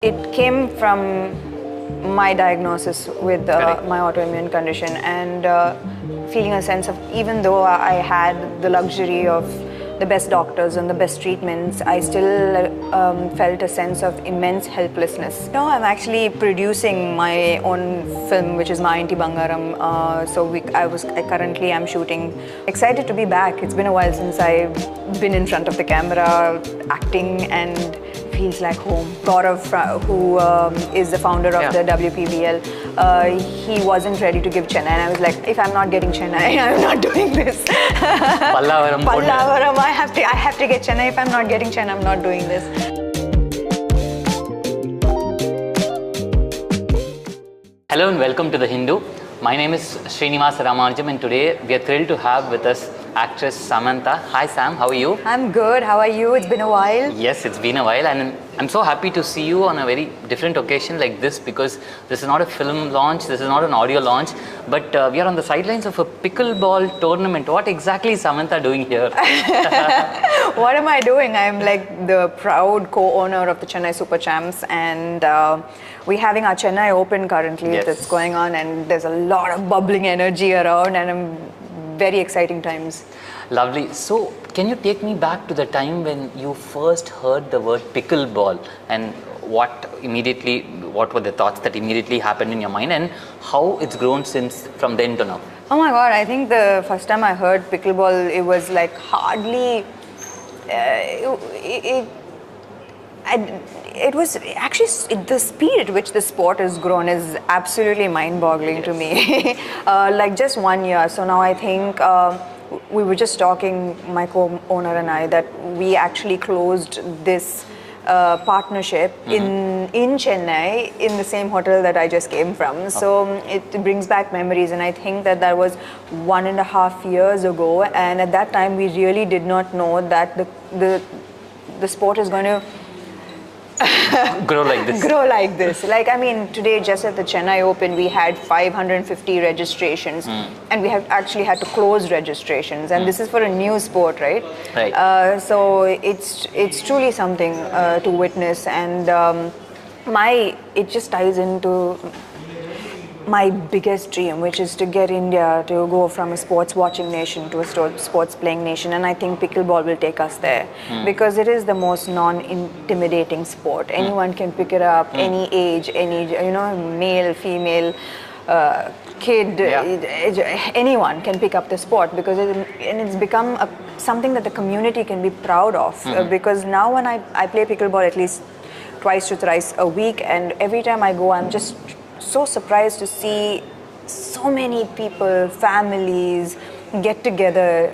It came from my diagnosis with my autoimmune condition and feeling a sense of, even though I had the luxury of the best doctors and the best treatments, I still felt a sense of immense helplessness. Now I'm actually producing my own film, which is Ma Inti Bangaram. I currently am shooting. Excited to be back. It's been a while since I've been in front of the camera acting, and feels like home. Gaurav, who is the founder of the WPBL, he wasn't ready to give Chennai, and I was like, if I'm not getting Chennai, I'm not doing this. Pallavaram, I have to get Chennai. If I'm not getting Chennai, I'm not doing this. Hello and welcome to The Hindu. My name is Srinivasa Ramanujam, and today we are thrilled to have with us actress Samantha. Hi Sam, how are you? I'm good. How are you? It's been a while. Yes, it's been a while, and I'm so happy to see you on a very different occasion like this, because this is not a film launch, this is not an audio launch, but we are on the sidelines of a pickleball tournament. What exactly is Samantha doing here? What am I doing? I'm like the proud co-owner of the Chennai Super Champs, and we're having our Chennai Open currently that's going on, and there's a lot of bubbling energy around, and very exciting times. Lovely. So, can you take me back to the time when you first heard the word pickleball, and what were the thoughts that immediately happened in your mind, and how it's grown since from then to now? Oh my God, I think the first time I heard pickleball, it was like hardly, it was actually, the speed at which the sport has grown is absolutely mind-boggling to me. Like just 1 year. So now I think we were just talking, my co-owner and I, that we actually closed this partnership in Chennai, in the same hotel that I just came from. So it brings back memories, and I think that was 1.5 years ago, and at that time we really did not know that the sport is going to grow like this. Like, I mean, today just at the Chennai Open we had 550 registrations, and we have actually had to close registrations, and this is for a new sport, right? So it's truly something to witness, and it just ties into my biggest dream, which is to get India to go from a sports watching nation to a sports playing nation, and I think pickleball will take us there, because it is the most non-intimidating sport. Anyone can pick it up, any age, male, female, kid, anyone can pick up the sport, because it's become something that the community can be proud of. Because now when I play pickleball at least twice to thrice a week, and every time I go, I'm just so surprised to see so many people, families get together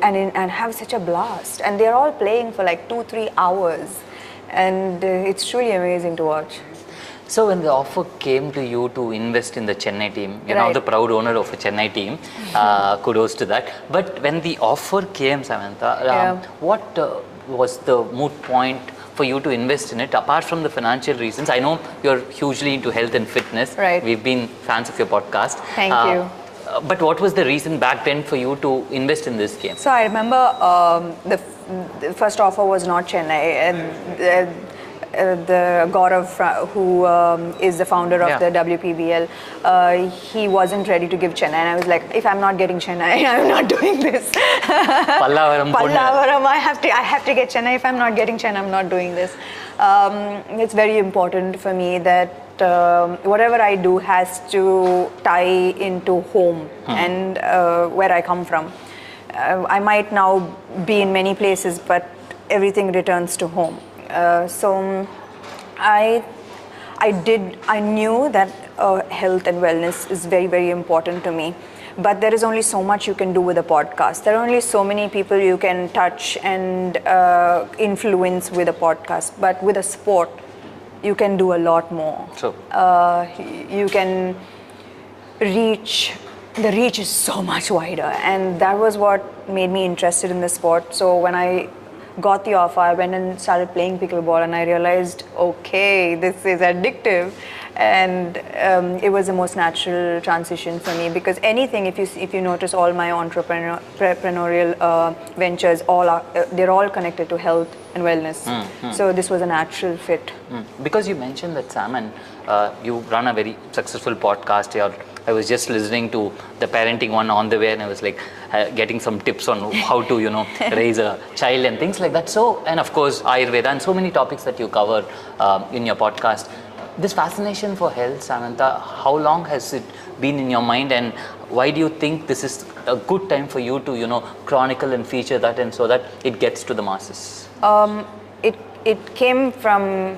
and have such a blast, and they're all playing for like 2-3 hours, and it's truly amazing to watch. So when the offer came to you to invest in the Chennai team, you're now the proud owner of a Chennai team, kudos to that. But when the offer came, Samantha, what was the moot point for you to invest in it, apart from the financial reasons? I know you're hugely into health and fitness. We've been fans of your podcast. Thank you. But what was the reason back then for you to invest in this game? So I remember the first offer was not Chennai, and the Gaurav, who is the founder of the WPBL, he wasn't ready to give Chennai, and I was like, if I'm not getting Chennai, I'm not doing this. Pallavaram, I have to get Chennai. If I'm not getting Chennai, I'm not doing this. It's very important for me that whatever I do has to tie into home and where I come from. I might now be in many places, but everything returns to home. So I knew that health and wellness is very, very important to me. But there is only so much you can do with a podcast. There are only so many people you can touch and influence with a podcast. But with a sport, you can do a lot more. True. You can reach. The reach is so much wider, and that was what made me interested in the sport. So when I got the offer, I went and started playing pickleball, and I realized, okay, this is addictive, And it was the most natural transition for me, because anything, if you notice, all my entrepreneurial ventures, they're all connected to health and wellness. So this was a natural fit. Because you mentioned that, Sam, and you run a very successful podcast here. I was just listening to the parenting one on the way, and I was like getting some tips on how to, raise a child and things like that. So, and of course, Ayurveda and so many topics that you cover in your podcast. This fascination for health, Samantha, how long has it been in your mind, and why do you think this is a good time for you to, chronicle and feature that, and so that it gets to the masses? It came from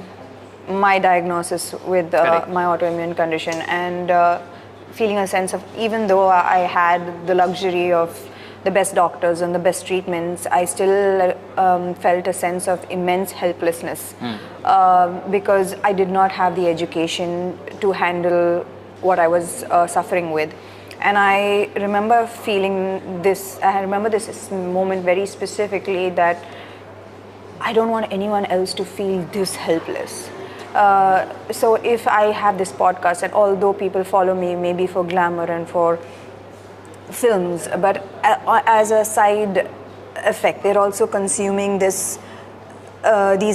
my diagnosis with my autoimmune condition, and feeling a sense of, even though I had the luxury of the best doctors and the best treatments, I still felt a sense of immense helplessness because I did not have the education to handle what I was suffering with. And I remember feeling this, I remember this moment very specifically, that I don't want anyone else to feel this helpless. So if I have this podcast, and although people follow me maybe for glamour and for films, but as a side effect, they're also consuming these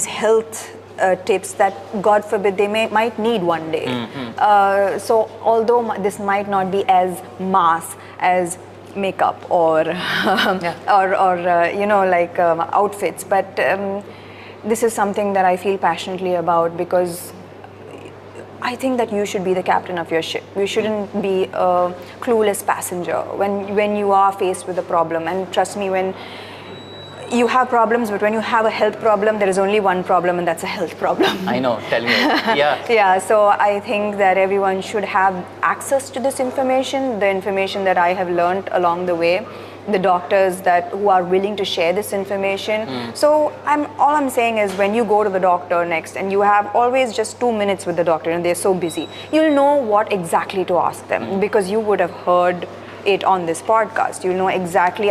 health tips that, God forbid, they might need one day. So although this might not be as mass as makeup or outfits, but this is something that I feel passionately about, because I think that you should be the captain of your ship. You shouldn't be a clueless passenger when you are faced with a problem. And trust me, when you have problems, but when you have a health problem, there is only one problem, and that's a health problem. I know, tell me. Yeah. So I think that everyone should have access to this information, the information that I have learned along the way, the doctors who are willing to share this information. So all I'm saying is, when you go to the doctor next, and you have always just 2 minutes with the doctor, and they're so busy, you'll know what exactly to ask them, because you would have heard it on this podcast. You'll know exactly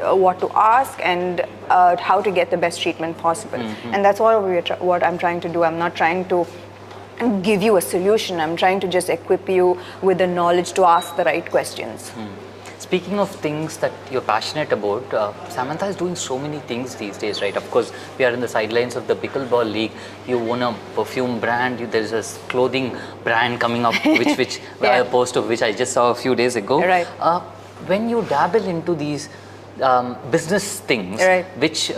what to ask and how to get the best treatment possible. And that's all what I'm trying to do. I'm not trying to give you a solution. I'm trying to just equip you with the knowledge to ask the right questions. Speaking of things that you're passionate about, Samantha is doing so many things these days, right? Of course, we are in the sidelines of the Pickleball League. You own a perfume brand. There's a clothing brand coming up, which a post of which I just saw a few days ago. Right. When you dabble into these business things, which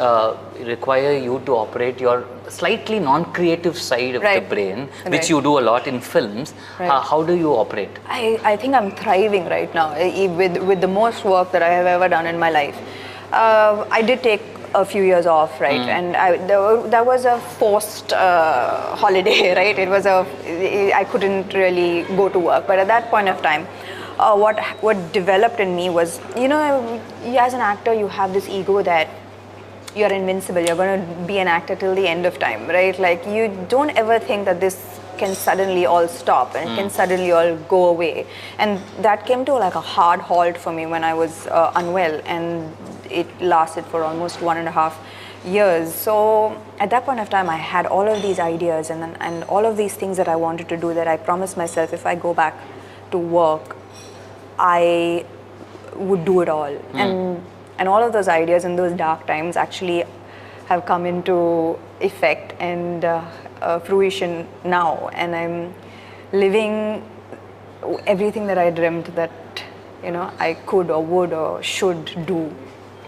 require you to operate your slightly non-creative side of the brain, which you do a lot in films, how do you operate? I think I'm thriving right now with the most work that I have ever done in my life. I did take a few years off, right? And that was a forced holiday, right? I couldn't really go to work, but at that point of time, what developed in me was, as an actor, you have this ego that you're invincible. You're going to be an actor till the end of time, right? Like, you don't ever think that this can suddenly all stop and can suddenly all go away. And that came to like a hard halt for me when I was unwell, and it lasted for almost 1.5 years. So at that point of time, I had all of these ideas and all of these things that I wanted to do, that I promised myself, if I go back to work, I would do it all. And all of those ideas in those dark times actually have come into effect and fruition now. And I'm living everything that I dreamt that, I could or would or should do.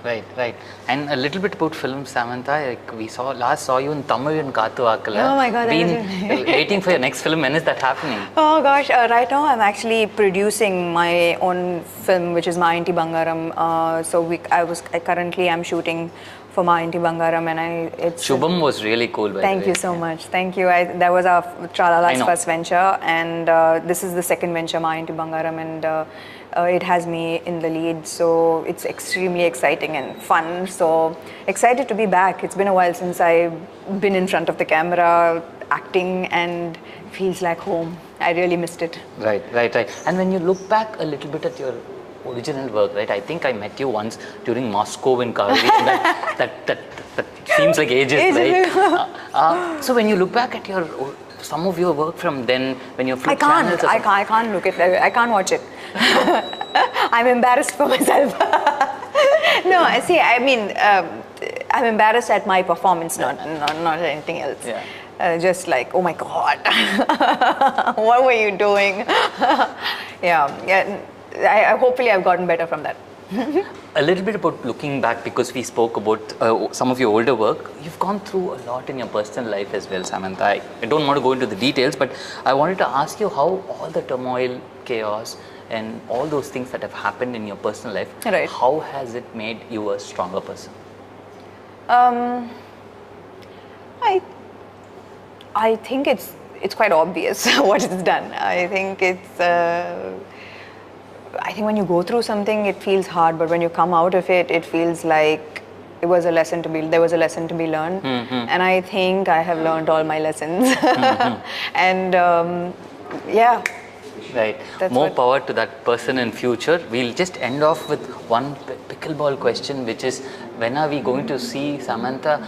Right. And a little bit about film, Samantha. Like, we saw you in Tamil in Kaathu Vaakala. Oh my God! Waiting for your next film. When is that happening? Oh gosh! Right now, I'm actually producing my own film, which is Ma Inti Bangaram. So currently I'm shooting for Ma Inti Bangaram, and Shubham was really cool. Thank you so much. Thank you. That was our Tralala's first venture, and this is the second venture, Ma Inti Bangaram, and it has me in the lead, so it's extremely exciting and fun. So excited to be back. It's been a while since I've been in front of the camera acting, and feels like home. I really missed it. Right. And when you look back a little bit at your original work, right? I think I met you once during Moscow in Kaveri, and that seems like ages, right? So when you look back at your some of your work from then when you I can't look at it. I can't watch it. I'm embarrassed for myself. No, I see. I mean, I'm embarrassed at my performance, not anything else. Yeah. Just like, oh my God, what were you doing? Yeah. Hopefully, I've gotten better from that. A little bit about looking back, because we spoke about some of your older work. You've gone through a lot in your personal life as well, Samantha. I don't want to go into the details, but I wanted to ask you how all the turmoil, chaos, and all those things that have happened in your personal life, right, how has it made you a stronger person? I think it's quite obvious what it's done. I think when you go through something, it feels hard, but when you come out of it, it feels like there was a lesson to be learned. Mm-hmm. And I think I have learned all my lessons. Mm-hmm. And yeah. Right. More power to that person in future. We'll just end off with one pickleball question, which is, when are we going to see Samantha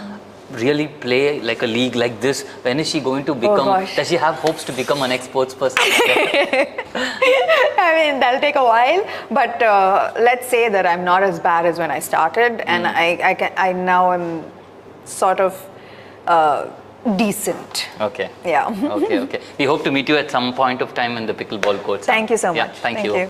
really play like a league like this? When is she going to become, does she have hopes to become an ex-sports person? I mean, that'll take a while, but let's say that I'm not as bad as when I started, and I now am sort of decent. Okay. Yeah. Okay. We hope to meet you at some point of time in the pickleball courts. Thank you so much. Yeah, thank you.